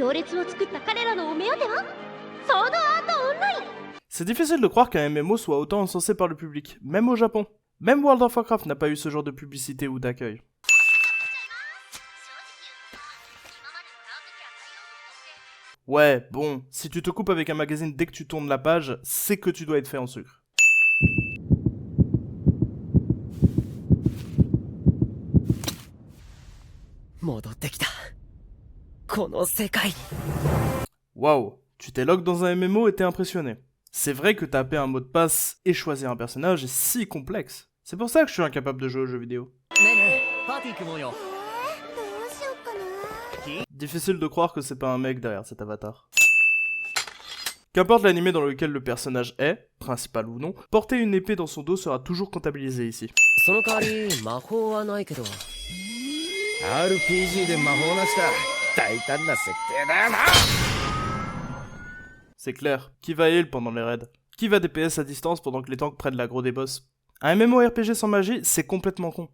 行列を作った彼らのお目当てはソードアートオンライン。 C'est difficile de croire qu'un MMO soit autant encensé par le public, même au Japon. Même World of Warcraft n'a pas eu ce genre de publicité ou d'accueil. Ouais, bon, si tu te coupes avec un magazine dès que tu tournes la page, c'est que tu dois être fait en sucre. Waouh, tu t'es log dans un MMO et t'es impressionné. C'est vrai que taper un mot de passe et choisir un personnage est si complexe. C'est pour ça que je suis incapable de jouer aux jeux vidéo. Difficile de croire que c'est pas un mec derrière cet avatar. Qu'importe l'anime dans lequel le personnage est, principal ou non, porter une épée dans son dos sera toujours comptabilisé ici. C'est clair, qui va heal pendant les raids? Qui va DPS à distance pendant que les tanks prennent l'aggro des boss? Un MMORPG sans magie, c'est complètement con.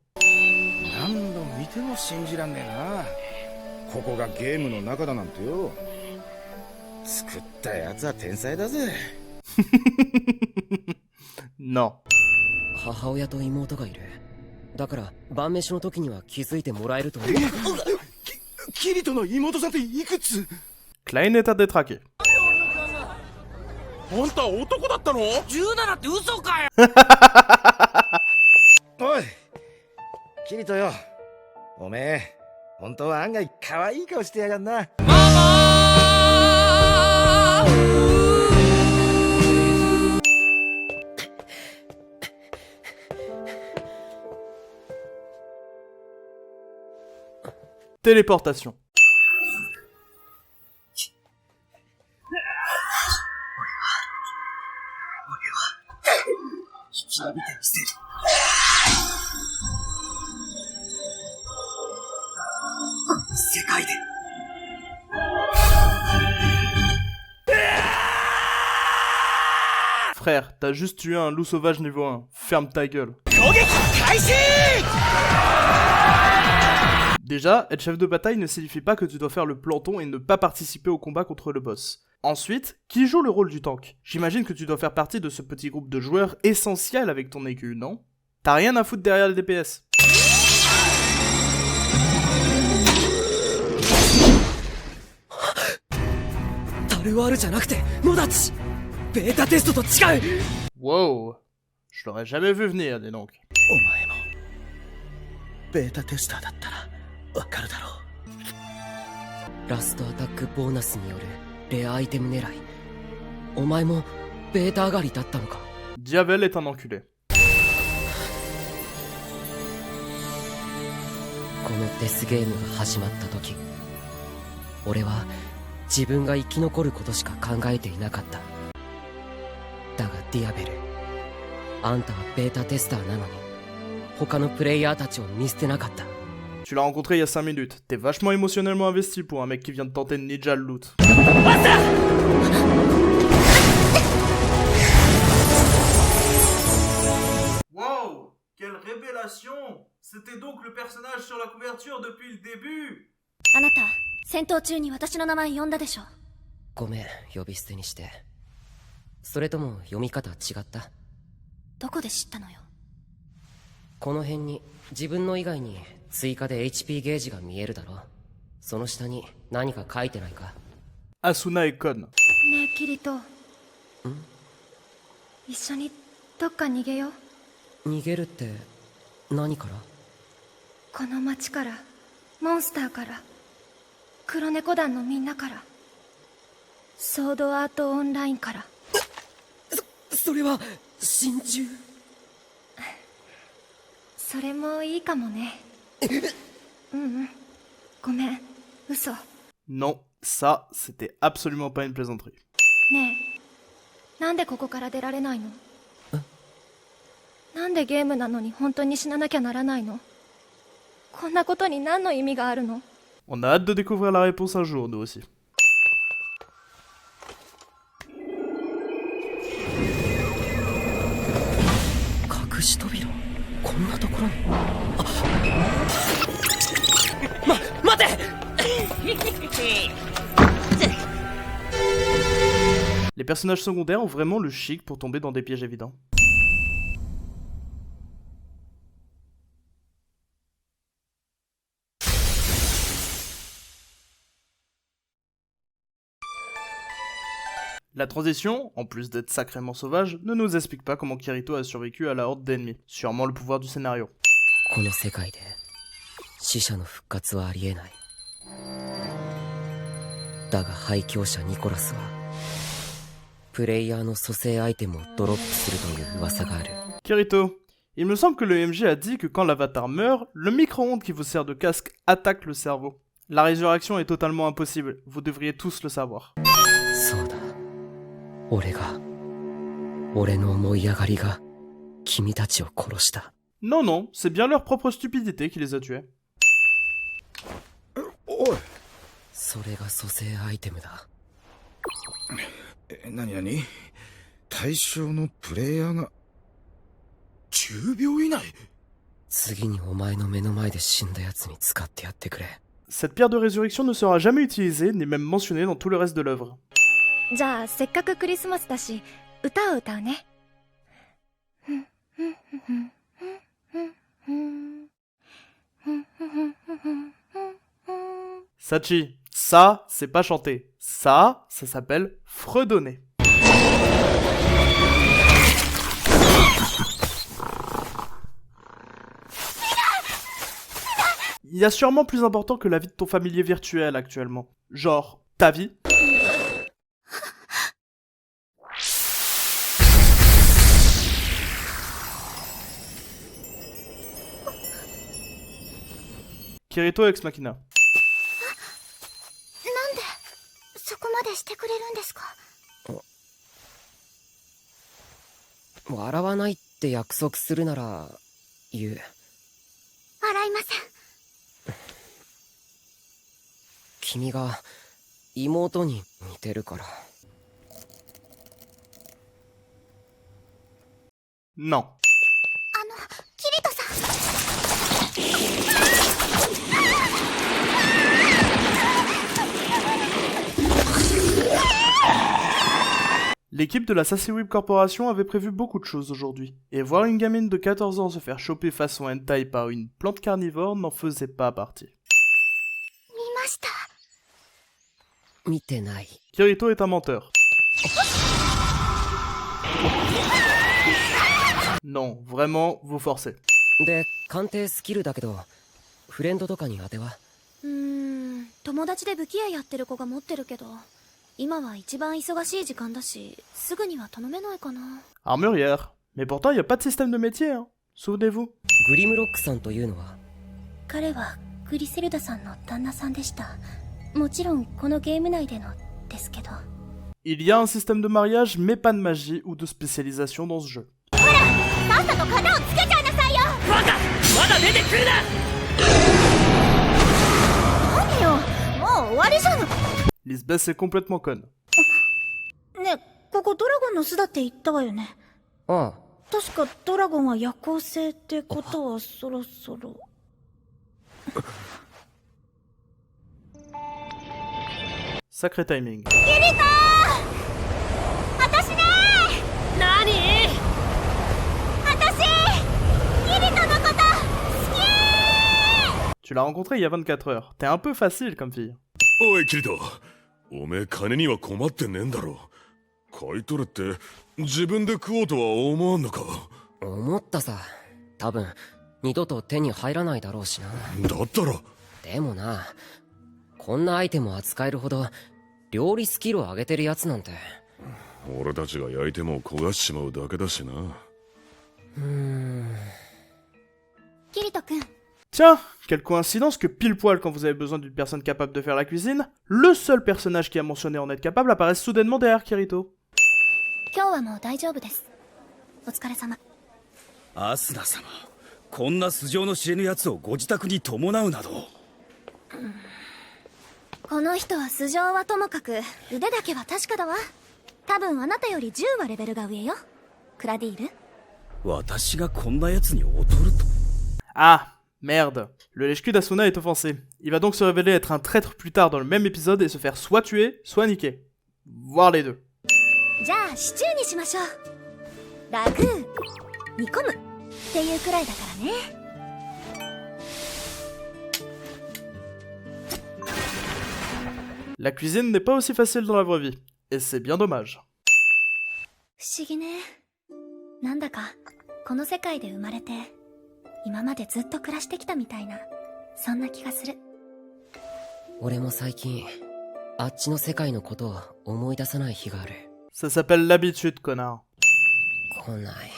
Non. 母親と妹がいる。だから晩飯の時には気づいてもらえると思う。キリトの妹さんっていくつ？ Klein est à détraquer. あんた男だったの？17って嘘かよ。おい、キリトよ。おめえ、本当は案外可愛い顔してやがんな。Téléportation. Frère, t'as juste tué un loup sauvage niveau 1. Ferme ta gueule. Déjà, être chef de bataille ne signifie pas que tu dois faire le planton et ne pas participer au combat contre le boss. Ensuite, qui joue le rôle du tank? J'imagine que tu dois faire partie de ce petit groupe de joueurs essentiel avec ton écu, non? T'as rien à foutre derrière le DPS. Wow, je l'aurais jamais vu venir, dis donc. ラストアタックボーナスによるレアアイテム狙い。お前もベータ上がりだったのか。 Diavel est un enculé. このデスゲームが始まった時、俺は自分が生き残ることしか考えていなかった。だがディアベル、あんたはベータテスターなのに他のプレイヤーたちを見捨てなかった。 Tu l'as rencontré il y a 5 minutes. T'es vachement émotionnellement investi pour un mec qui vient de tenter de ninja le loot. Wow, quelle révélation! C'était donc le personnage sur la couverture depuis le début. あなた戦闘中に私の名前呼んだでしょ。ごめん、呼び捨てにして。それとも読み方違った？どこで知ったのよ。この辺に自分の以外に追加で HP ゲージが見えるだろう。その下に何か書いてないか？ Asuna et Kon. ねえキリト、一緒にどっか逃げよう。逃げるって何から？この町から、モンスターから、黒猫団のみんなから、ソードアートオンラインから。それは心中？それもいいかもね。ごめん、嘘。 Non, ça, c'était absolument pas une plaisanterie. ねえ、なんでここから出られないの？なんでゲームなのに本当に死ななきゃならないの？こんなことに何の意味があるの？ On a hâte de découvrir la réponse un jour, nous aussi. 隠し扉？こんなところに。待て Les personnages secondaires ont vraiment le chic pour tomber dans des pièges évidents. La transition, en plus d'être sacrément sauvage, ne nous explique pas comment Kirito a survécu à la horde d'ennemis. Sûrement le pouvoir du scénario. この世界で死者の復活はありえない。だが廃墟者ニコラスはプレイヤーの蘇生アイテムをドロップするという噂がある。 Kirito, il me semble que le MJ a dit que quand l'avatar meurt, le micro-ondes qui vous sert de casque attaque le cerveau. La résurrection est totalement impossible, vous devriez tous le savoir. そうだ。俺の思い上がりが君たちを殺した。 Non, non, c'est bien leur propre stupidité qui les a tués. おい。それが蘇生アイテムだ。なになに？対象のプレイヤーが10秒以内？次にお前の目の前で死んだ奴に使ってやってくれ。 Cette pierre de résurrection ne sera jamais utilisée, ni même mentionnée dans tout le reste de l'œuvre. じゃあせっかくクリスマスだし歌を歌うね。Sachi, ça, c'est pas chanter. Ça s'appelle fredonner. Il y a sûrement plus important que la vie de ton familier virtuel actuellement. Genre, ta vie. Kirito Ex Machina. なんでそこまでしてくれるんですか？笑わないって約束するなら言う。笑いません。君が妹に似てるから。 Non. キリトさん。 L'équipe de la Sasewib Corporation avait prévu beaucoup de choses aujourd'hui, et voir une gamine de 14 ans se faire choper façon hentai par une plante carnivore n'en faisait pas partie. 見ました。見てない。 Kirito est un menteur. Non, vraiment, vous forcez. で、鑑定スキルだけど、フレンドとかに当ては？友達で武器屋やってる子が持ってるけど、今は一番忙しい時間だし、すぐには頼めないかな。 Armurière. Mais pourtant, il n'y a pas de système de métier, hein. Souvenez-vous. グリムロックさんというのは？彼はグリセルダさんの旦那さんでした。もちろんこのゲーム内でのですけど。 Il y a un système de mariage, mais pas de magie ou de spécialisation dans ce jeu. さっさと型をつけちゃいなさいよ。バカ！まだ出てくるな！何よ、もう終わりじゃん。 Lisbeth est complètement conne. ね、ここドラゴンの巣だって言ったわよね。ああ。確かドラゴンは夜行性ってことはそろそろ。Sacré timing. 私ねー。何？私キリトのこと好き。 Tu l'as rencontré il y a 24 heures. T'es un peu facile comme fille. おいキリト、おめえ金には困ってねえんだろ。買い取れって自分で食おうとは思わんのか。思ったさ。多分二度と手に入らないだろうしな。だったら。でもな、こんなアイテムを扱えるほど料理スキルを上げてるやつなんて。俺たちが焼いても焦がしちまうだけだしな。キリト君。 Tiens, quelle coïncidence que pile poil quand vous avez besoin d'une personne capable de faire la cuisine, le seul personnage qui a mentionné en être capable apparaisse soudainement derrière Kirito. 今日はもう大丈夫です。お疲れ様。アスナ様、こんな素性の知れぬ奴をご自宅に伴うなど。この人は素性はともかく腕だけは確かだわ。多分あなたより10はレベルが上よ。クラディール。私がこんな奴に劣ると。 Ah, merde. Le lèche-cul d'Asuna est offensé. Il va donc se révéler être un traître plus tard dans le même épisode et se faire soit tuer, soit niquer. Voire les deux. じゃあシチューにしましょう。ラグー煮込むっていうくらいだからね。La cuisine n'est pas aussi facile dans la vraie vie, et c'est bien dommage. 不思議ね。なんだかこの世界で生まれて今までずっと暮らしてきたみたいな、そんな気がする。俺も最近あっちの世界のことを思い出さない日がある。 Ça s'appelle l'habitude, connard. 来ない。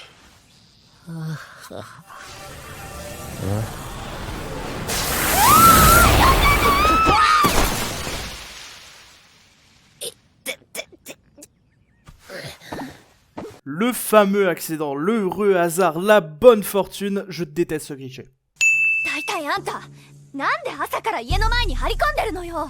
Le fameux accident, le heureux hasard, la bonne fortune, je déteste ce cliché. 大体あんたなんで朝から家の前に張り込んでるのよ。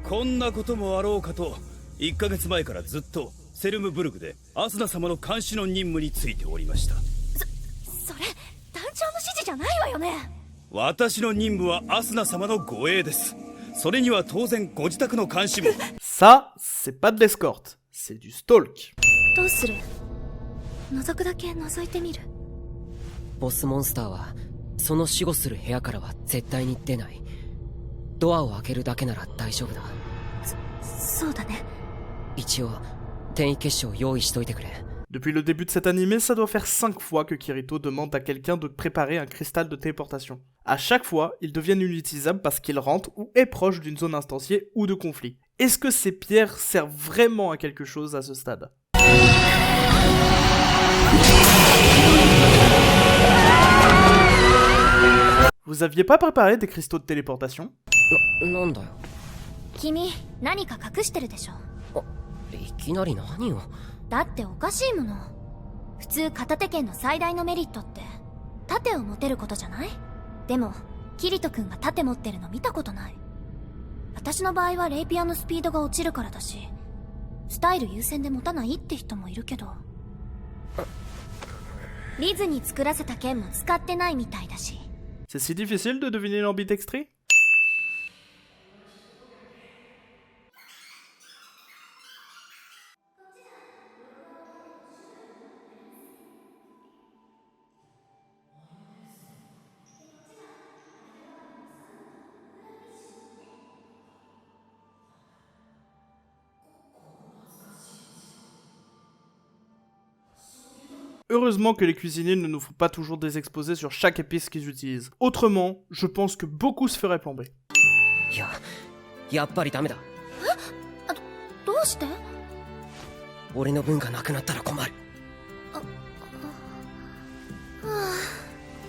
こんなこともあろうかと1ヶ月前からずっとセルムブルグでアスナ様の監視の任務についておりました。それ団長の指示じゃないわよね。私の任務はアスナ様の護衛です。それには当然ご自宅の監視も。Ça, c'est pas de l'escorte, c'est du stalk. どうする？覗くだけ覗いてみる。ボスモンスターはその守護する部屋からは絶対に出ない。ドアを開けるだけなら大丈夫だ。そうだね。一応転移結晶を用意しといてくれ。 Depuis le début de cet animé, ça doit faire 5 fois que Kirito demande à quelqu'un de préparer un cristal de téléportation. À chaque fois, ils deviennent inutilisables parce qu'ils rentrent ou est proche d'une zone instanciée ou de conflit. Est-ce que ces pierres servent vraiment à quelque chose à ce stade? Vous aviez pas préparé des cristaux de téléportation? なんだよ。君何か隠してるでしょ。いきなり何を。だっておかしいもの。普通片手剣の最大のメリットって盾を持てることじゃない？でもキリト君が盾持ってるの見たことない。私の場合はレイピアのスピードが落ちるからだし、スタイル優先で持たないって人もいるけど、リズに作らせた剣も使ってないみたいだし。 C'est si difficile de deviner l'ambidextrie? Heureusement que les cuisiniers ne nous font pas toujours des exposés sur chaque épice qu'ils utilisent. Autrement, je pense que beaucoup se feraient plomber. やっぱりダメだ。どうして？俺の分がなくなったら困る。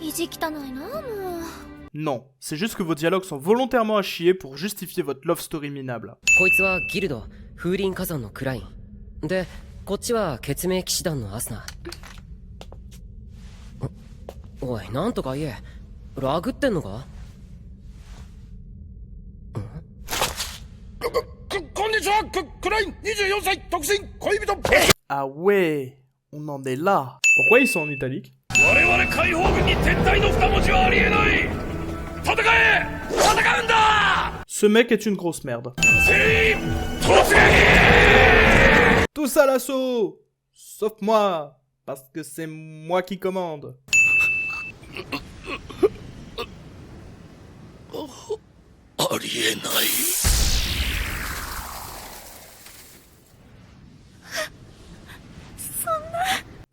意地汚いなもう。 Non, c'est juste que vos dialogues sont volontairement à chier pour justifier votre love story minable. こいつはギルド風林火山のクラインで、こっちは血冥騎士団のアスナ。おい、なんとか言え。ラグってんのか？こんにちは、クライン24歳独身恋人。 Ah ouais, on en est là. Pourquoi ils sont en italique? 我々解放軍に撤退の二文字はありえない。戦うんだ。 Ce mec est une grosse merde. 全員突撃。 Tous à l'assaut! Sauf moi, parce que c'est moi qui commande. ありえない。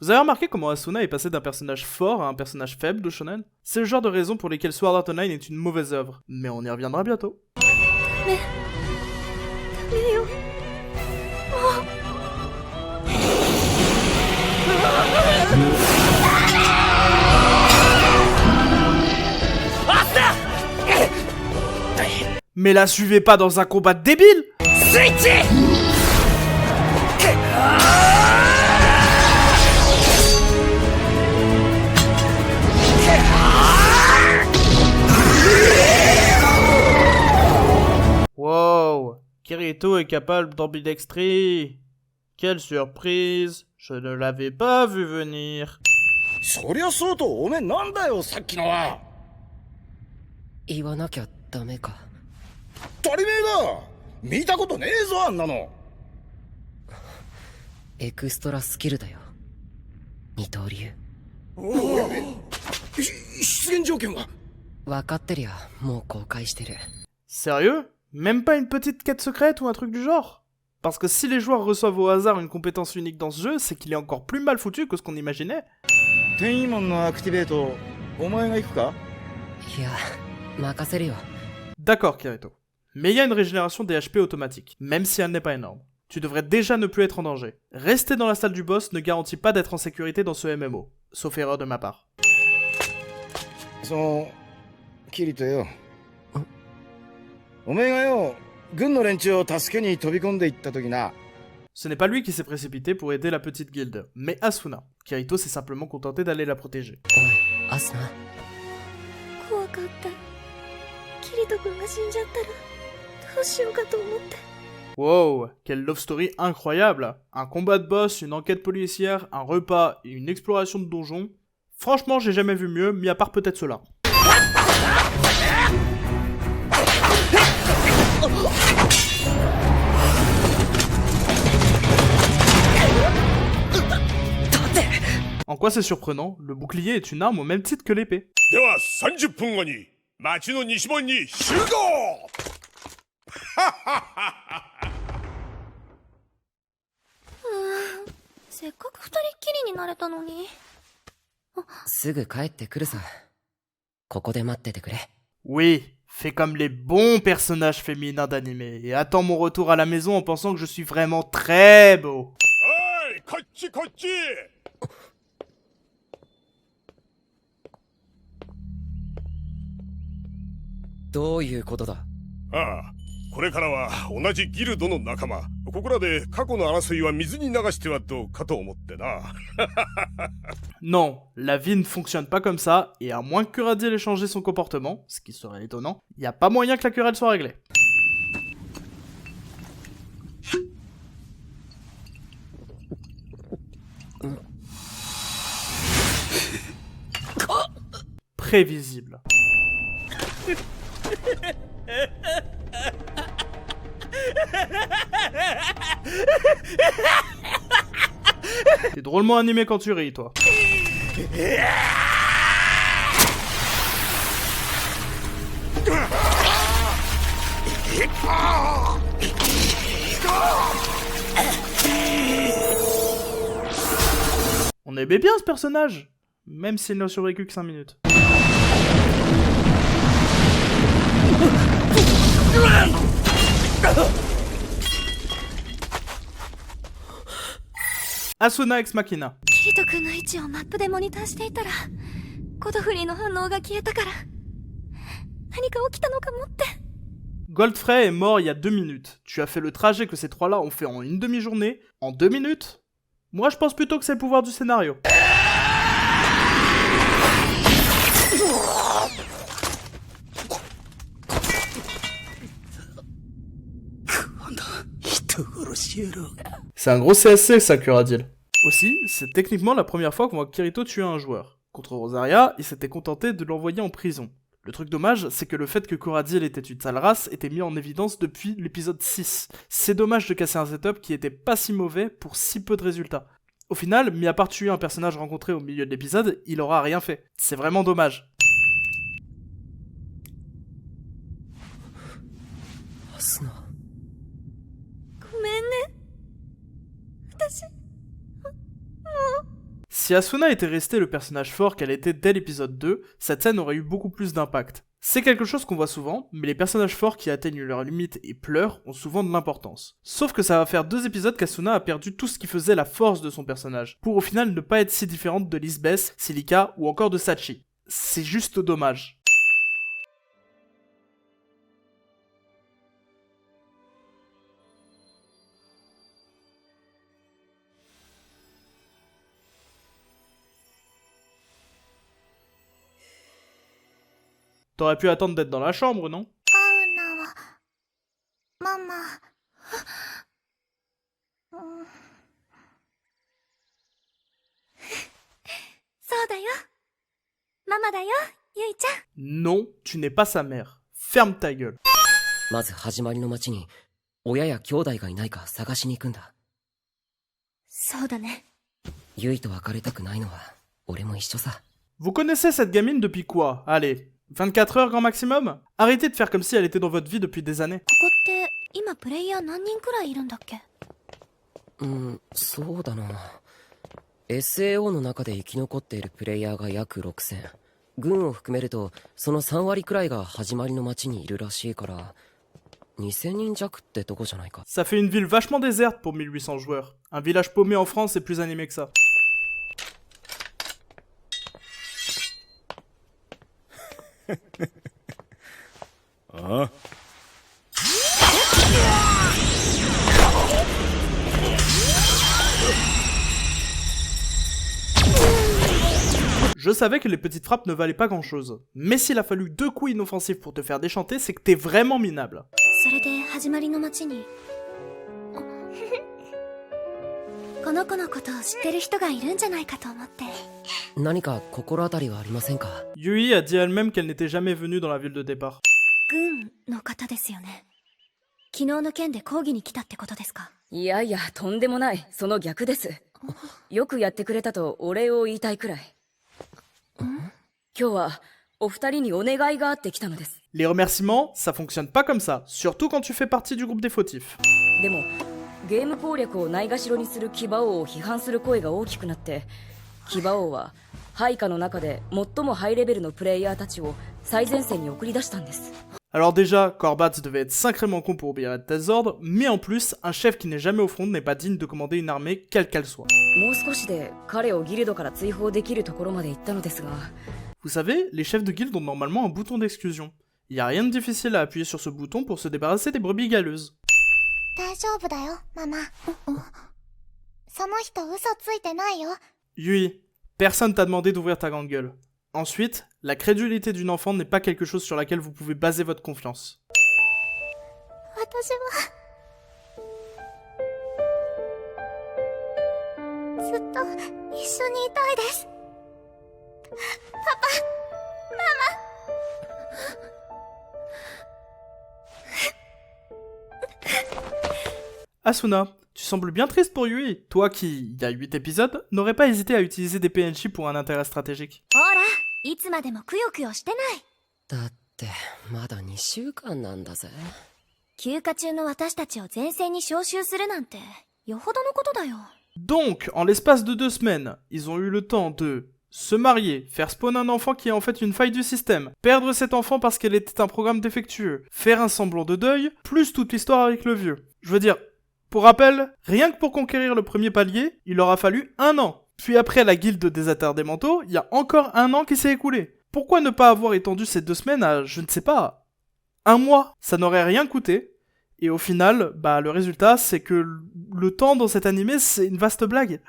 Vous avez remarqué comment Asuna est passé d'un personnage fort à un personnage faible de shonen? C'est le genre de raison pour lesquelles Sword Art Online est une mauvaise œuvre, mais on y reviendra bientôt. Mais la suivez pas dans un combat débile! Wow, Kirito est capable d'ambidextrie. Quelle surprise, je ne l'avais pas vu venir. そりゃそうと、おめえなんだよ、さっきのは。言わなきゃダメか。当たり前だ。見たことねえぞ、あんなの。エクストラスキルだよ。二刀流。出現条件は分かってるよ。もう公開してる。 Sérieux? Même pas une petite quête secrète ou un truc du genre? Parce que si les joueurs reçoivent au hasard une compétence unique dans ce jeu, c'est qu'il est encore plus mal foutu que ce qu'on imaginait. 転移門のアクティベート、お前が行くか？いや、任せるよ。 D'accord, Kirito. Mais il y a une régénération des HP automatique, même si elle n'est pas énorme. Tu devrais déjà ne plus être en danger. Rester dans la salle du boss ne garantit pas d'être en sécurité dans ce MMO, sauf erreur de ma part. その、キリトよ。お前がよ、軍の連中を助けに飛び込んでいった時な。Ce n'est pas lui qui s'est précipité pour aider la petite guilde, mais Asuna. Kirito s'est simplement contenté d'aller la protéger. おい、アスナ。怖かった。キリト君が死んじゃったらどうしようかと思って。 Wow, quelle love story incroyable! Un combat de boss, une enquête policière, un repas et une exploration de donjon. Franchement, j'ai jamais vu mieux, mis à part peut-être cela. En quoi c'est surprenant? Le bouclier est une arme au même titre que l'épée. では30分後に町の西門に集合。せっかく二人っきりになれたのに。すぐ帰ってくるさ。ここで待っててくれ。 Oui, fais comme les bons personnages féminins d'anime et attends mon retour à la maison en pensant que je suis vraiment très beau. おい、こっちこっち。どういうことだ？ああ、これからは同じギルドの仲間。ここらで過去の争いは水に流してはどうかと思ってな。Non, la vie ne fonctionne pas comme ça, et à moins que Kuradiel ait changé son comportement, ce qui serait étonnant, y a pas moyen que la querelle soit réglée. Prévisible. T'es drôlement animé quand tu ris, toi. On aimait bien ce personnage, même s'il n'a survécu que 5 minutes. Asuna ex Machina. キリト君の位置をマップでモニターしていたら、ゴドフリーの反応が消えたから、何か起きたのかもって。 Godfrey est mort il y a 2 minutes. Tu as fait le trajet que ces trois-là ont fait en une demi-journée, en 2 minutes? Moi je pense plutôt que c'est le pouvoir du scénario. C'est un gros CSC ça, Kuradiel. Aussi, c'est techniquement la première fois qu'on voit Kirito tuer un joueur. Contre Rosaria, il s'était contenté de l'envoyer en prison. Le truc dommage, c'est que le fait que Kuradiel était une sale race était mis en évidence depuis l'épisode 6. C'est dommage de casser un setup qui était pas si mauvais pour si peu de résultats. Au final, mis à part tuer un personnage rencontré au milieu de l'épisode, il aura rien fait. C'est vraiment dommage. アスナ。ごめんね。私、 Si Asuna était restée le personnage fort qu'elle était dès l'épisode 2, cette scène aurait eu beaucoup plus d'impact. C'est quelque chose qu'on voit souvent, mais les personnages forts qui atteignent leurs limites et pleurent ont souvent de l'importance. Sauf que ça va faire 2 épisodes qu'Asuna a perdu tout ce qui faisait la force de son personnage, pour au final ne pas être si différente de Lisbeth, Celica ou encore de Sachi. C'est juste dommage. T'aurais pu attendre d'être dans la chambre, non? アウナは、ママ。そうだよ。ママだよ、ゆいちゃん。 Non, tu n'es pas sa mère. Ferme ta gueule. まず始まりの町に親や兄弟がいないか探しに行くんだ。そうだね。ユイと別れたくないのは俺も一緒さ。 Vous connaissez cette gamine depuis quoi? Allez, 24 heures grand maximum? Arrêtez de faire comme si elle était dans votre vie depuis des années. ここって今プレイヤー何人くらいいるんだっけ？そうだな。SAO の中で生き残っているプレイヤーが約6000。軍を含めるとその3割くらいが始まりの町にいるらしいから、2000人弱ってとこじゃないか。 Ça fait une ville vachement déserte pour 1800 joueurs. Un village paumé en France est plus animé que ça. Ah. Je savais que les petites frappes ne valaient pas grand chose. Mais s'il a fallu 2 coups inoffensifs pour te faire déchanter, c'est que t'es vraiment minable. それで始まりの街にこの子のことを知ってる人がいるんじゃないかと思って。何か心当たりはありませんか？ Yui a dit elle-même qu'elle n'était jamais venue dans la ville de départ. 軍の方ですよね。昨日の件で抗議に来たってことですか？いやいや、とんでもない。その逆です。よくやってくれたとお礼を言いたいくらい。今日はお二人にお願いがあって来たのです。 Les remerciements, ça fonctionne pas comme ça, surtout quand tu fais partie du groupe des fautifs. でもゲーム攻略をないがしろにする騎馬王を批判する声が大きくなって、騎馬王は配下の中で最もハイレベルのプレイヤーたちを最前線に送り出したんです。 Alors déjà, Corbat devait être sacrément con pour obéir à de tels ordres, mais en plus, un chef qui n'est jamais au front n'est pas digne de commander une armée, quelle qu'elle soit. もう少しで彼をギルドから追放できるところまで行ったのですが。 Vous savez, les chefs de guilde ont normalement un bouton d'exclusion. Il y a rien de difficile à appuyer sur ce bouton pour se débarrasser des brebis galeuses. 大丈夫だよ、ママ。その人嘘ついてないよ。 Yui, personne t'a demandé d'ouvrir ta grande gueule. Ensuite, la crédulité d'une enfant n'est pas quelque chose sur laquelle vous pouvez baser votre confiance. 私はずっと一緒にいたいです。Asuna, tu sembles bien triste pour Yui. Toi qui, il y a 8 épisodes, n'aurais pas hésité à utiliser des PNJ pour un intérêt stratégique. ほら、いつまでもくよくよしてない。だってまだ2週間なんだぜ。休暇中の私たちを前線に招集するなんて、よほどのことだよ。 Donc, en l'espace de 2 semaines, ils ont eu le temps de se marier, faire spawn un enfant qui est en fait une faille du système, perdre cet enfant parce qu'elle était un programme défectueux, faire un semblant de deuil, plus toute l'histoire avec le vieux. Je veux dire, pour rappel, rien que pour conquérir le premier palier, il aura fallu 1 an. Puis après la guilde des attardés mentaux, il y a encore 1 an qui s'est écoulé. Pourquoi ne pas avoir étendu ces 2 semaines à, je ne sais pas, 1 mois? Ça n'aurait rien coûté. Et au final, bah le résultat, c'est que le temps dans cet animé, c'est une vaste blague.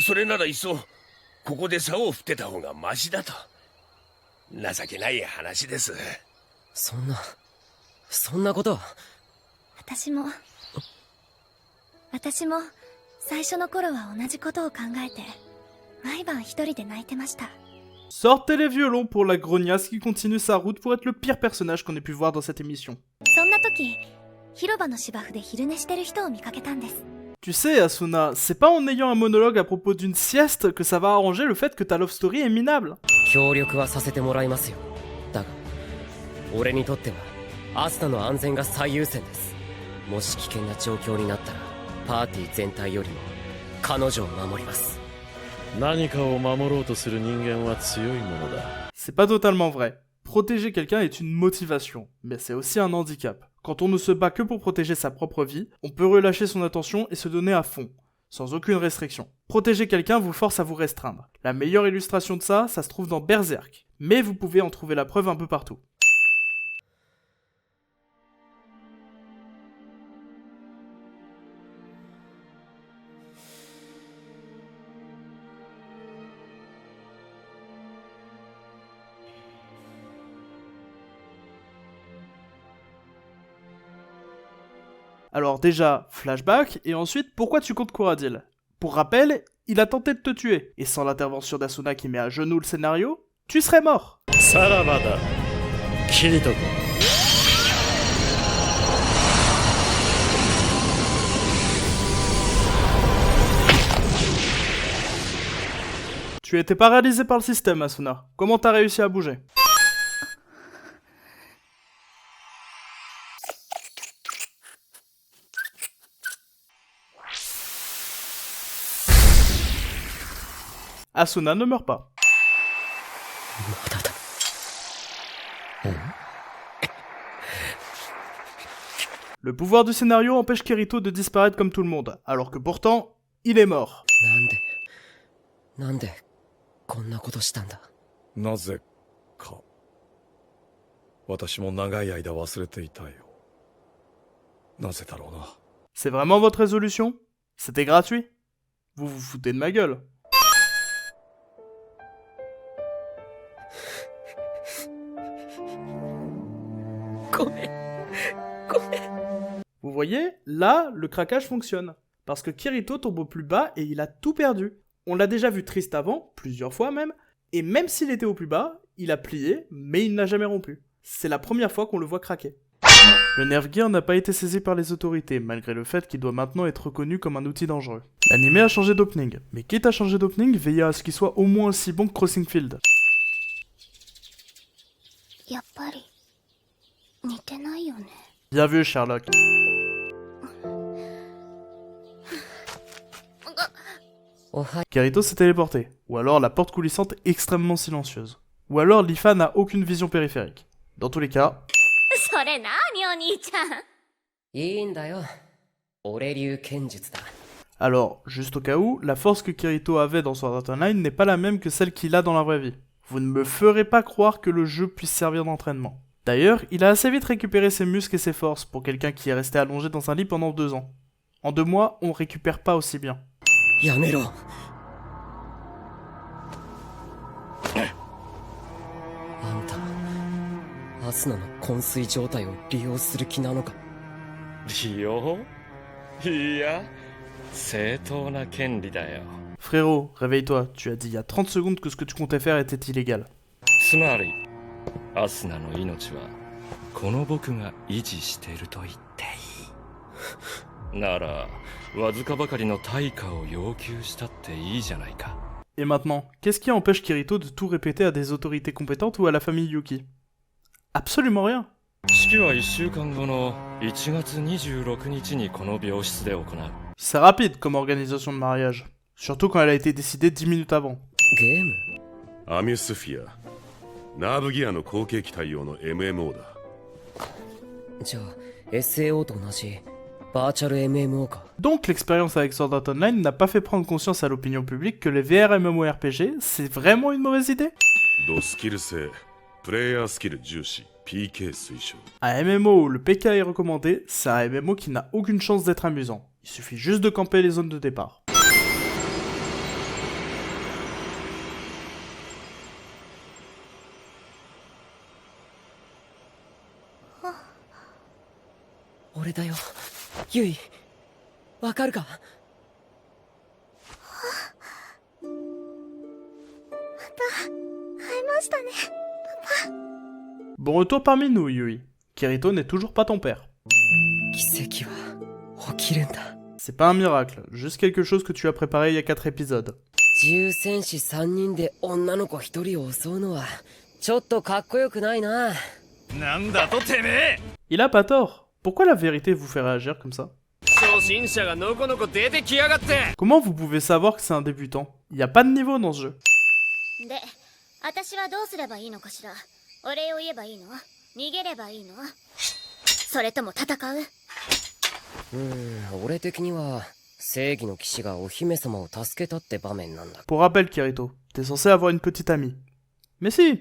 それならいっそここで竿を振ってた方がマシだと。情けない話です。そんなこと。私も最初の頃は同じことを考えて毎晩一人で泣いてました。 Sortez les violons pour la grognasse qui continue sa route pour être le pire personnage qu'on ait pu voir dans cette émission. そんな時、広場の芝生で昼寝してる人を見かけたんです。 Tu sais, Asuna, c'est pas en ayant un monologue à propos d'une sieste que ça va arranger le fait que ta love story est minable. 協力はさせてもらいますよ。だが俺にとってはアスナの安全が最優先です。もし危険な状況になったらパーティー全体よりも彼女を守ります。何かを守ろうとする人間は強いものだ。 C'est pas totalement vrai. Protéger quelqu'un est une motivation, mais c'est aussi un handicap. Quand on ne se bat que pour protéger sa propre vie, on peut relâcher son attention et se donner à fond, sans aucune restriction. Protéger quelqu'un vous force à vous restreindre. La meilleure illustration de ça, ça se trouve dans Berserk. Mais vous pouvez en trouver la preuve un peu partout. Alors déjà, flashback, et ensuite, pourquoi tu comptes Kuradil? Pour rappel, il a tenté de te tuer, et sans l'intervention d'Asuna qui met à genoux le scénario, tu serais mort. さらばだ、キリト君。Tu as été paralysé par le système, Asuna. Comment t'as réussi à bouger? Asuna ne meurt pas. Le pouvoir du scénario empêche Kirito de disparaître comme tout le monde, alors que pourtant, il est mort. なんでこんなことしたんだ。なぜか。私も長い間忘れていたよ。なぜだろうな。C'est vraiment votre résolution? C'était gratuit? Vous vous foutez de ma gueule. Vous voyez, là, le craquage fonctionne. Parce que Kirito tombe au plus bas et il a tout perdu. On l'a déjà vu triste avant, plusieurs fois même, et même s'il était au plus bas, il a plié, mais il n'a jamais rompu. C'est la première fois qu'on le voit craquer. Le Nerve Gear n'a pas été saisi par les autorités, malgré le fait qu'il doit maintenant être reconnu comme un outil dangereux. L'anime a changé d'opening, mais quitte à changer d'opening, veillez à ce qu'il soit au moins aussi bon que Crossing Field. やっぱり似てないよね。 Bien vu, Sherlock. Kirito s'est téléporté, ou alors la porte coulissante est extrêmement silencieuse. Ou alors Lifa n'a aucune vision périphérique. Dans tous les cas... それなにお兄ちゃん。いいんだよ。俺流剣術だ。 Alors, juste au cas où, la force que Kirito avait dans Sword Art Online n'est pas la même que celle qu'il a dans la vraie vie. Vous ne me ferez pas croire que le jeu puisse servir d'entraînement. D'ailleurs, il a assez vite récupéré ses muscles et ses forces pour quelqu'un qui est resté allongé dans un lit pendant 2 ans. En 2 mois, on récupère pas aussi bien. やめろ。あんた、アスナの昏睡状態を利用する気なのか。利用？いや、正当な権利だよ。 Frérot, réveille-toi, tu as dit il y a 30 secondes que ce que tu comptais faire était illégal. つまり、アスナの命はこの僕が維持していると言っていい。なら、わずかばかりの対価を要求したっていいじゃないか。 Et maintenant, qu'est-ce qui empêche Kirito de tout répéter à des autorités compétentes ou à la famille Yuki? Absolument rien. 式は1週間後の1月26日にこの病室で行う。 C'est rapide comme organisation de mariage. Surtout quand elle a été décidée 10 minutes avant. ゲーム？アミュスフィア。ナーブギアの後継機対応の MMO だ。じゃあ SAO と同じバーチャル MMO か。 Donc l'expérience avec Sword Art Online n'a pas fait prendre conscience à l'opinion publique que les VR MMORPG, c'est vraiment une mauvaise idée? ドスキル性、プレイヤースキル重視、PK 推奨。 Un MMO où le PK est recommandé, c'est un MMO qui n'a aucune chance d'être amusant. Il suffit juste de camper les zones de départ. 俺だよ。ユイ、わかるか？会えましたね。 Bon retour parmi nous, Yui. Kirito n'est toujours pas ton père. 奇跡は起きるんだ。 C'est pas un miracle, juste quelque chose que tu as préparé il y a 4 épisodes. 自由戦士3人で女の子1人を襲うのはちょっとかっこよくないな。なんだとてめえ。 Il a pas tort. Pourquoi la vérité vous fait réagir comme ça? 初心者がのこのこ出てきやがって。 Comment vous pouvez savoir que c'est un débutant? Il n'y a pas de niveau dans ce jeu. で、私はどうすればいいのかしら。お礼を言えばいいの？逃げればいいの？それとも戦う？俺的には正義の騎士がお姫様を助けたって場面なんだ。 Pour rappel, Kirito, t'es censé avoir une petite amie. Mais si,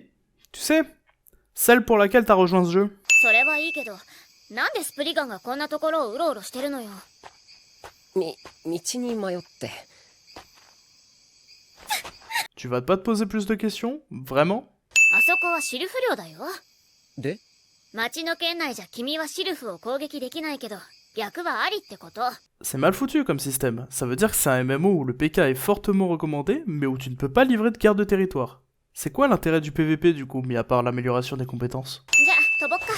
tu sais, celle pour laquelle t'as rejoint ce jeu. それはいいけど、なんでスプリガンがこんなところをうろうろしてるのよ。道に迷って。 Tu vas pas te poser plus de questions? Vraiment? あそこはシルフ領だよ。で？町の圏内じゃ君はシルフを攻撃できないけど、逆はありってこと。 C'est mal foutu comme système. Ça veut dire que c'est un MMO où le PK est fortement recommandé, mais où tu ne peux pas livrer de guerre de territoire. C'est quoi l'intérêt du PVP du coup, mis à part l'amélioration des compétences? じゃあ、飛ぼっか。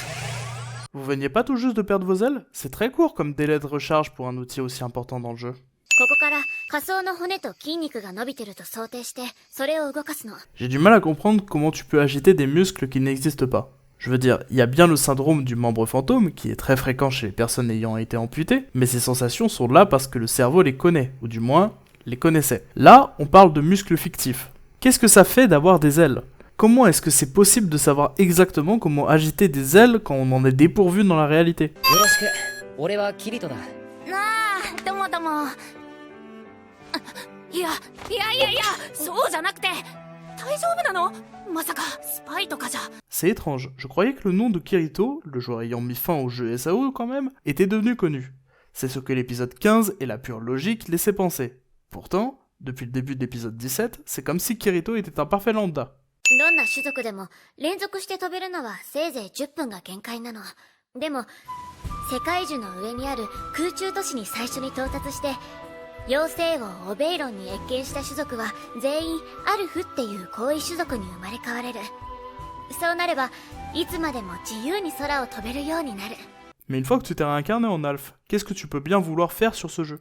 Vous veniez pas tout juste de perdre vos ailes? C'est très court comme délai de recharge pour un outil aussi important dans le jeu. ここから仮想の骨と筋肉が伸びてると想定してそれを動かすの。 J'ai du mal à comprendre comment tu peux agiter des muscles qui n'existent pas. Je veux dire, il y a bien le syndrome du membre fantôme qui est très fréquent chez les personnes ayant été amputées, mais ces sensations sont là parce que le cerveau les connaît, ou du moins les connaissait. Là, on parle de muscles fictifs. Qu'est-ce que ça fait d'avoir des ailes? Comment est-ce que c'est possible de savoir exactement comment agiter des ailes quand on en est dépourvu dans la réalité? よろしく。俺はキリトだ。どうもどうも。いやそうじゃなくて大丈夫なの？まさかスパイとかじゃ。 C'est étrange, je croyais que le nom de Kirito, le joueur ayant mis fin au jeu SAO quand même, était devenu connu. C'est ce que l'épisode 15 et la pure logique laissaient penser. Pourtant, depuis le début de l'épisode 17, c'est comme si Kirito était un parfait lambda. どんな種族でも連続して飛べるのはせいぜい10分が限界なの。でも世界樹の上にある空中都市に最初に到達して妖精王オベイロンに謁見した種族は全員アルフっていう高位種族に生まれ変われる。そうなればいつまでも自由に空を飛べるようになる。 Mais une fois que tu t'es réincarné en Alph, qu'est-ce que tu peux bien vouloir faire sur ce jeu?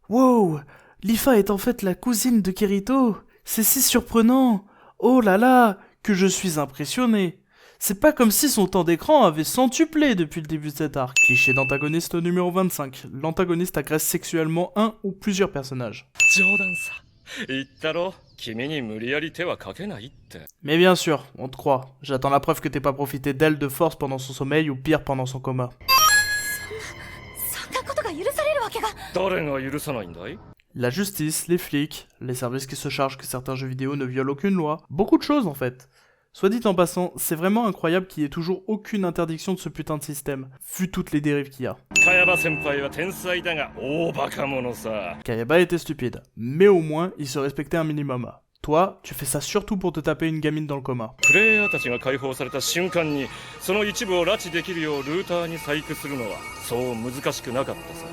Wow! Lifa est en fait la cousine de Kirito! C'est si surprenant! Oh là là! Que je suis impressionné! C'est pas comme si son temps d'écran avait centuplé depuis le début de cet arc. Cliché d'antagoniste numéro 25. L'antagoniste agresse sexuellement un ou plusieurs personnages. 冗談さ。言ったろ。君に無理やり手はかけないって。 Mais bien sûr, on te croit. J'attends la preuve que t'aies pas profité d'elle de force pendant son sommeil ou pire pendant son coma. そんなことが許されるわけが。誰が許さないんだい？ La justice, les flics, les services qui se chargent que certains jeux vidéo ne violent aucune loi. Beaucoup de choses en fait. Soit dit en passant, c'est vraiment incroyable qu'il y ait toujours aucune interdiction de ce putain de système, vu toutes les dérives qu'il y a. Kayaba était stupide, mais au moins il se respectait un minimum. Toi, tu fais ça surtout pour te taper une gamine dans le coma. プレイヤーたちが解放された瞬間にその一部を拉致できるようルーターに細工するのはそう難しくなかったさ。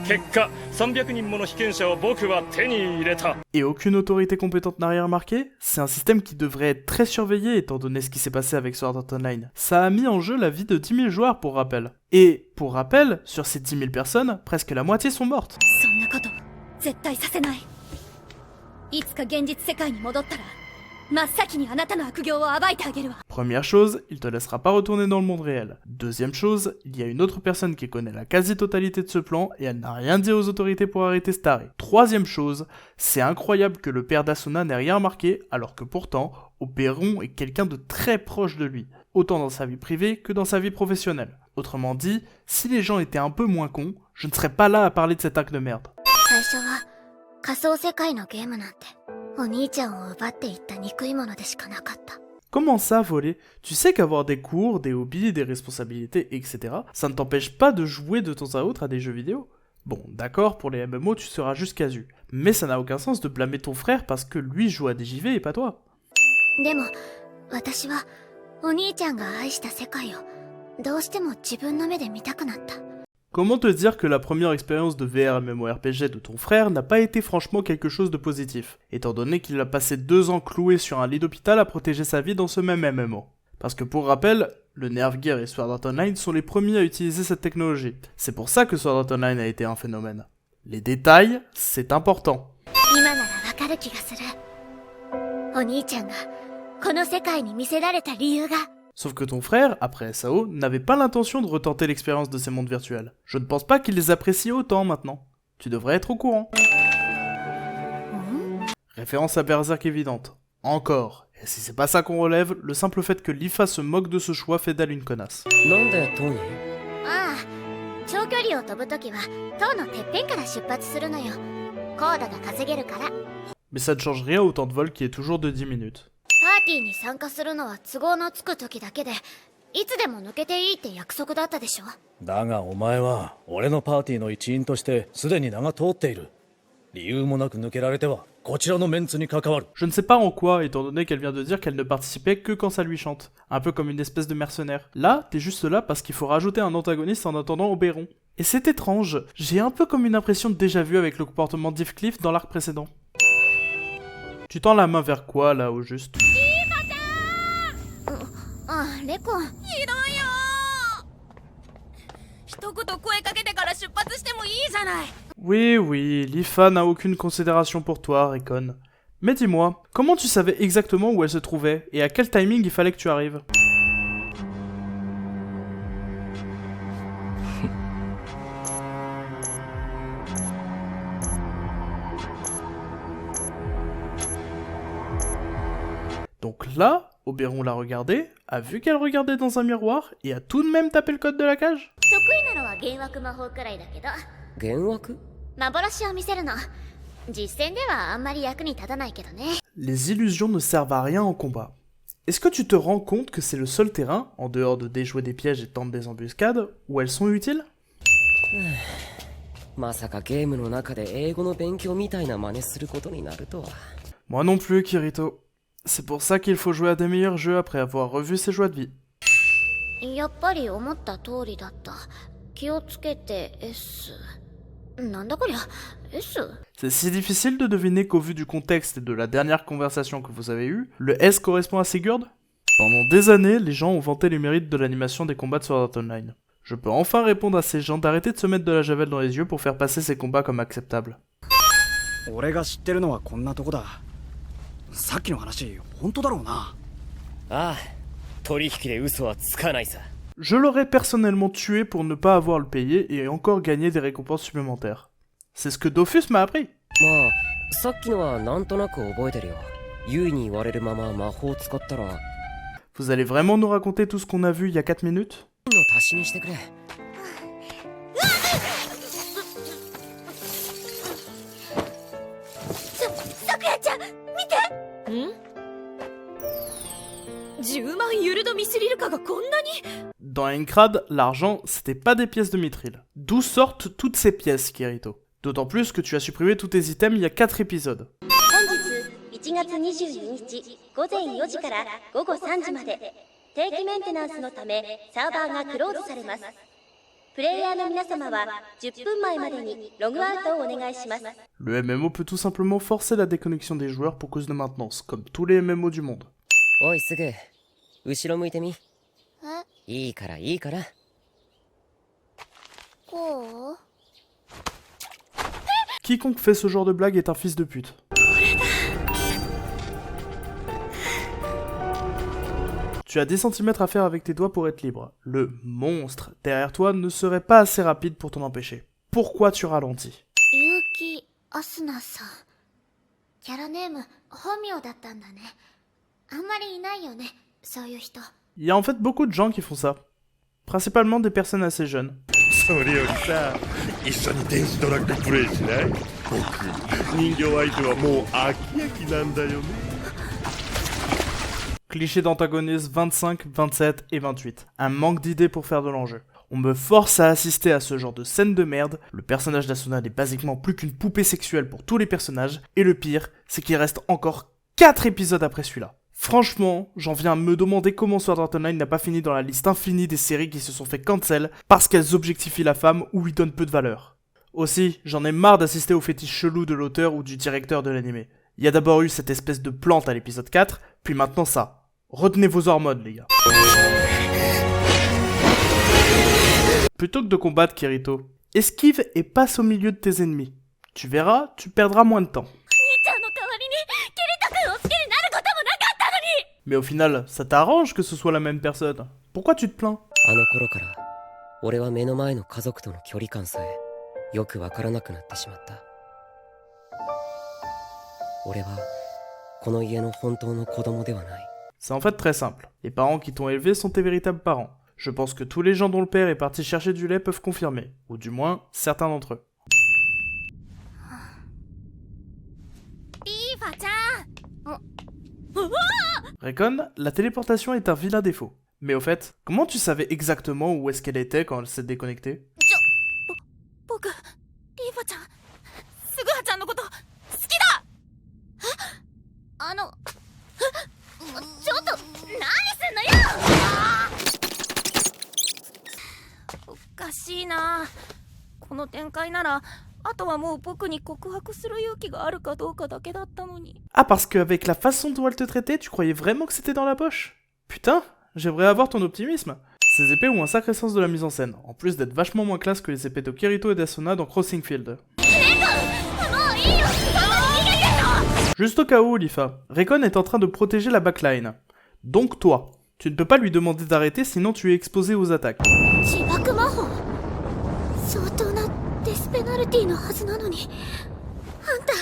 結果、300人もの被験者を僕は手に入れた。 Et aucune autorité compétente n'a rien remarqué? C'est un système qui devrait être très surveillé étant donné ce qui s'est passé avec Sword Art Online. Ça a mis en jeu la vie de 10 000 joueurs pour rappel. Et, pour rappel, sur ces 10 000 personnes, presque la moitié sont mortes. そんなこと絶対させない。いつか現実世界に戻ったら真っ先にあなたの悪行を暴いてあげるわ。 Première chose, il te laissera pas retourner dans le monde réel. Deuxième chose, il y a une autre personne qui connaît la quasi-totalité de ce plan et elle n'a rien dit aux autorités pour arrêter ce taré. Troisième chose, c'est incroyable que le père d'Asuna n'ait rien remarqué alors que pourtant, Oberon est quelqu'un de très proche de lui, autant dans sa vie privée que dans sa vie professionnelle. Autrement dit, si les gens étaient un peu moins cons, je ne serais pas là à parler de cet acte de merde. 最初は仮想世界のゲームなんてお兄ちゃんを奪っていった憎いものでしかなかった。 Comment ça, voler? Tu sais qu'avoir des cours, des hobbies, des responsabilités, etc., ça ne t'empêche pas de jouer de temps à autre à des jeux vidéo? Bon, d'accord, pour les MMO, tu seras juste casu. Mais ça n'a aucun sens de blâmer ton frère parce que lui joue à des JV et pas toi. でも私はお兄ちゃんが愛した世界をどうしても自分の目で見たくなった。 Comment te dire que la première expérience de VR MMORPG de ton frère n'a pas été franchement quelque chose de positif, étant donné qu'il a passé 2 ans cloué sur un lit d'hôpital à protéger sa vie dans ce même MMO. Parce que pour rappel, le Nerve Gear et Sword Art Online sont les premiers à utiliser cette technologie. C'est pour ça que Sword Art Online a été un phénomène. Les détails, c'est important. 今ならわかる気がする。お兄ちゃんがこの世界に見せられた理由が。 Sauf que ton frère, après SAO, n'avait pas l'intention de retenter l'expérience de ces mondes virtuels. Je ne pense pas qu'il les apprécie autant maintenant. Tu devrais être au courant. Référence à Berserk évidente. Encore. Et si c'est pas ça qu'on relève, le simple fait que Lifa se moque de ce choix fait d'elle une connasse. なんでトニー？ああ、長距離を飛ぶときは塔のてっぺんから出発するのよ。高度が稼げるから。 Mais ça ne change rien au temps de vol qui est toujours de 10 minutes. パーティーに参加するのは都合のつくときだけで、いつでも抜けていいって約束だったでしょ。だがお前は俺のパーティーの一員としてすでに名が通っている。理由もなく抜けられてはこちらのメンツに関わる。 Je ne sais pas en quoi, étant donné qu'elle vient de dire qu'elle ne participait que quand ça lui chante. Un peu comme une espèce de mercenaire. Là, t'es juste là parce qu'il faut rajouter un antagoniste en attendant Oberon. Et c'est étrange, j'ai un peu comme une impression de déjà vu avec le comportement d'Heathcliff dans l'arc précédent. Tu tends la main vers quoi, là, au juste? あ、レコ。ひどいよ。一言声かけてから出発してもいいじゃない。 Oui, oui, Lifa n'a aucune considération pour toi, Recon. Mais dis-moi, comment tu savais exactement où elle se trouvait, et à quel timing il fallait que tu arrives? Donc là, Oberon l'a regardée, a vu qu'elle regardait dans un miroir, et a tout de même tapé le code de la cage? 得意なのは幻惑魔法くらいだけど、幻惑？幻を見せるの。実戦ではあんまり役に立たないけどね。 Les illusions ne servent à rien en combat. Est-ce que tu te rends compte que c'est le seul terrain, en dehors de déjouer des pièges et tendre des embuscades, où elles sont utiles? まさかゲームの中で英語の勉強みたいな真似することになるとは。 Moi non plus, Kirito. C'est pour ça qu'il faut jouer à des meilleurs jeux après avoir revu ses joies de vie. やっぱり思った通りだった。気をつけて S。なんだこりゃ S。 C'est si difficile de deviner qu'au vu du contexte et de la dernière conversation que vous avez eue, le S correspond à Sigurd? Pendant des années, les gens ont vanté les mérites de l'animation des combats de Sword Art Online. Je peux enfin répondre à ces gens d'arrêter de se mettre de la javel dans les yeux pour faire passer ces combats comme acceptables. 俺が知ってるのはこんなとこだ。さっきの話、本当だろうな。ああ、取引で嘘はつかないさ。 Je l'aurais personnellement tué pour ne pas avoir le payé et encore gagner des récompenses supplémentaires. C'est ce que Dofus m'a appris. まあ、さっきのはなんとなく覚えてるよ。ユイに言われるまま魔法を使ったら。 Vous allez vraiment nous raconter tout ce qu'on a vu il y a 4 minutes? の足しにしてくれ。さくやちゃん、見て。ん？10万ユルドミスリルカがこんなに？ Dans Encrad, l'argent, c'était pas des pièces de mithril. D'où sortent toutes ces pièces, Kirito? D'autant plus que tu as supprimé tous tes items il y a 4 épisodes. 1月22日午前4時から午後3時まで定期メンテナンスのためサーバーがクローズされます。プレイヤーの皆様は10分前までにログアウトをお願いします。 Le MMO peut tout simplement forcer la déconnexion des joueurs pour cause de maintenance, comme tous les MMO du monde. おいすぐ、後ろ向いてみ。いいからいいから。こう？ Quiconque fait ce genre de blague est un fils de pute. Tu as 10 cm à faire avec tes doigts pour être libre. Le monstre derrière toi ne serait pas assez rapide pour t'en empêcher. Pourquoi tu ralentis? 結城アスナさん。キャラネーム本名だったんだね。あんまりいないよね、そういう人。 Il y a en fait beaucoup de gens qui font ça. Principalement des personnes assez jeunes. それよりさ、一緒に電子ドラッグプレイしない？僕、人形相手はもう飽き飽きなんだよね。 Cliché d'antagonistes 25, 27 et 28. Un manque d'idées pour faire de l'enjeu. On me force à assister à ce genre de scène de merde, le personnage d'Asuna n'est basiquement plus qu'une poupée sexuelle pour tous les personnages, et le pire, c'est qu'il reste encore 4 épisodes après celui-là. Franchement, j'en viens à me demander comment Sword Art Online n'a pas fini dans la liste infinie des séries qui se sont fait cancel parce qu'elles objectifient la femme ou lui donnent peu de valeur. Aussi, j'en ai marre d'assister aux fétiches chelous de l'auteur ou du directeur de l'animé. Il y a d'abord eu cette espèce de plante à l'épisode 4, puis maintenant ça. Retenez vos hormones, les gars. Plutôt que de combattre Kirito, esquive et passe au milieu de tes ennemis. Tu verras, tu perdras moins de temps. Mais au final, ça t'arrange que ce soit la même personne. Pourquoi tu te plains? あの頃から俺は目の前の家族との距離感さえよくわからなくなってしまった。俺はこの家の本当の子供ではない。 C'est en fait très simple. Les parents qui t'ont élevé sont tes véritables parents. Je pense que tous les gens dont le père est parti chercher du lait peuvent confirmer, ou du moins certains d'entre eux. Recon, la téléportation est un vilain défaut. Mais au fait, comment tu savais exactement où est-ce qu'elle était quand elle s'est déconnectée? 僕、リーファちゃん、スグハちゃんのこと好きだ。ちょっと何すんのよ。おかしいな。この展開ならあとはもう僕に告白する勇気があるかどうかだけだったのに。 Ah, parce qu'avec la façon dont elle te traitait, tu croyais vraiment que c'était dans la poche? Putain, j'aimerais avoir ton optimisme. Ces épées ont un sacré sens de la mise en scène, en plus d'être vachement moins classe que les épées de Kirito et d'Asuna dans Crossing Field. Juste au cas où, Lifa, Rekon est en train de protéger la backline. Donc toi, tu ne peux pas lui demander d'arrêter sinon tu es exposé aux attaques. 自爆魔法相当なデスペナルティのはずなのに、あんた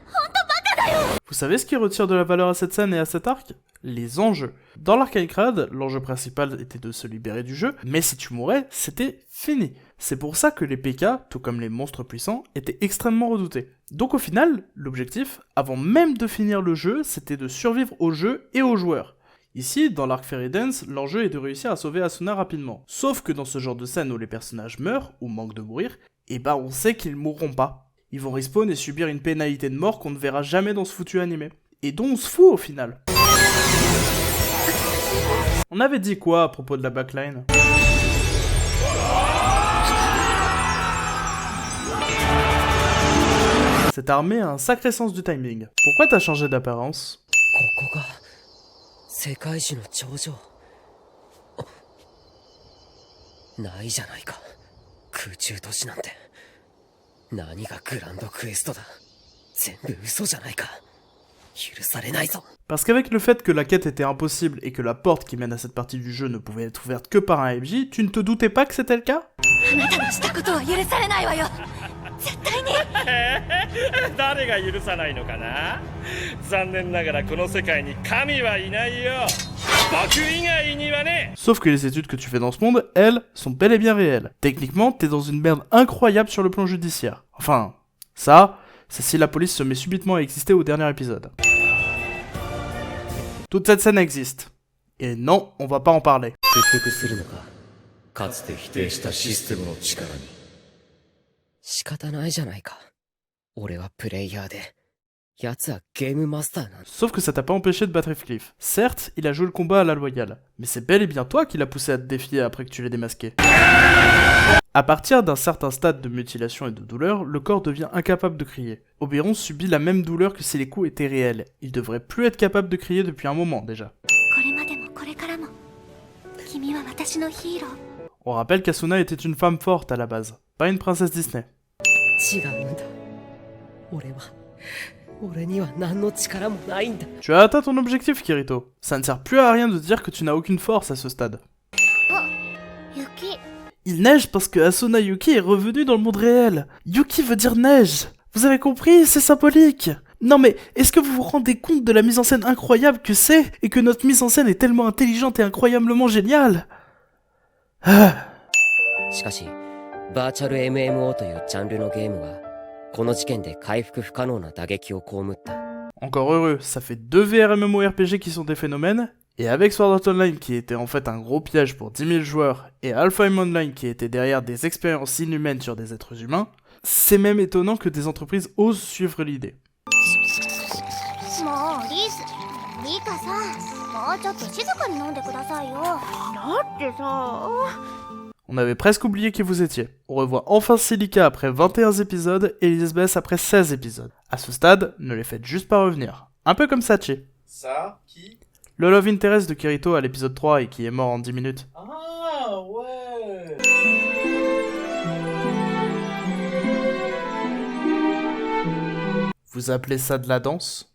ほんとバカだよ。 Vous savez ce qui retire de la valeur à cette scène et à cet arc? Les enjeux. Dans l'Arcane Crad, l'enjeu principal était de se libérer du jeu, mais si tu mourais, c'était fini. C'est pour ça que les PK, tout comme les monstres puissants, étaient extrêmement redoutés. Donc au final, l'objectif, avant même de finir le jeu, c'était de survivre au jeu et aux joueurs. Ici, dans l'Arc Fairy Dance, l'enjeu est de réussir à sauver Asuna rapidement. Sauf que dans ce genre de scène où les personnages meurent, ou manquent de mourir, on sait qu'ils mourront pas. Ils vont respawn et subir une pénalité de mort qu'on ne verra jamais dans ce foutu animé. Et dont on se fout au final. On avait dit quoi à propos de la backline? Cette armée a un sacré sens du timing. Pourquoi t'as changé d'apparence? ここが世界樹の頂上。ないじゃないか、空中都市なんて。何がグランドクエストだ。全部嘘じゃないか。許されないぞ。 Parce qu'avec le fait que la quête était impossible et que la porte qui mène à cette partie du jeu ne pouvait être ouverte que par un MJ, tu ne te doutais pas que c'était le cas? あなたのしたことは許されないわよ。絶対に。誰が許さないのかな。残念ながらこの世界に神はいないよ。僕以外にはね。 Sauf que les études que tu fais dans ce monde, elles, sont bel et bien réelles. Techniquement, t'es dans une merde incroyable sur le plan judiciaire. Enfin, ça, c'est si la police se met subitement à exister au dernier épisode. Toute cette scène existe. Et non, on va pas en parler. 屈服するのか。かつて否定したシステムの力に。仕方ないじゃないか。俺はプレイヤーで、奴はゲームマスターなんだ。 Sauf que ça t'a pas empêché de battre Heathcliff. Certes, il a joué le combat à la loyale, mais c'est bel et bien toi qui l'as poussé à te défier après que tu l'aies démasqué. À partir d'un certain stade de mutilation et de douleur, le corps devient incapable de crier. Oberon subit la même douleur que si les coups étaient réels. Il devrait plus être capable de crier depuis un moment déjà. On rappelle qu'Asuna était une femme forte à la base, pas une princesse Disney. Tu as atteint ton objectif, Kirito. Ça ne sert plus à rien de dire que tu n'as aucune force à ce stade. Il neige parce que Asuna Yuki est revenu dans le monde réel. Yuki veut dire neige. Vous avez compris, c'est symbolique. Non mais, est-ce que vous vous rendez compte de la mise en scène incroyable que c'est, et que notre mise en scène est tellement intelligente et incroyablement géniale? しかし、バーチャル MMO というジャンルのゲームは、この事件で回復不可能な打撃を被った。 Encore heureux, ça fait 2 VRMMORPG qui sont des phénomènes, et avec Sword Art Online qui était en fait un gros piège pour 10 000 joueurs, et Alpha M Online qui était derrière des expériences inhumaines sur des êtres humains, c'est même étonnant que des entreprises osent suivre l'idée. On avait presque oublié qui vous étiez. On revoit enfin Celica après 21 épisodes et Lisbeth après 16 épisodes. À ce stade, ne les faites juste pas revenir. Un peu comme Sachi. Ça, qui? Le love interest de Kirito à l'épisode 3 et qui est mort en 10 minutes. Ah, ouais. Vous appelez ça de la danse?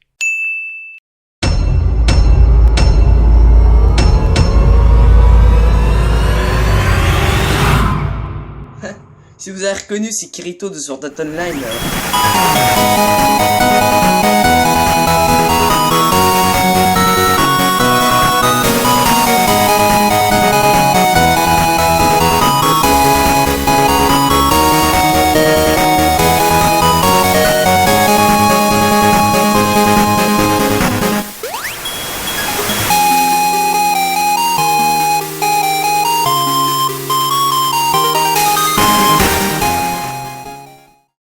Si vous avez reconnu, c'est Kirito de Sword Art Online.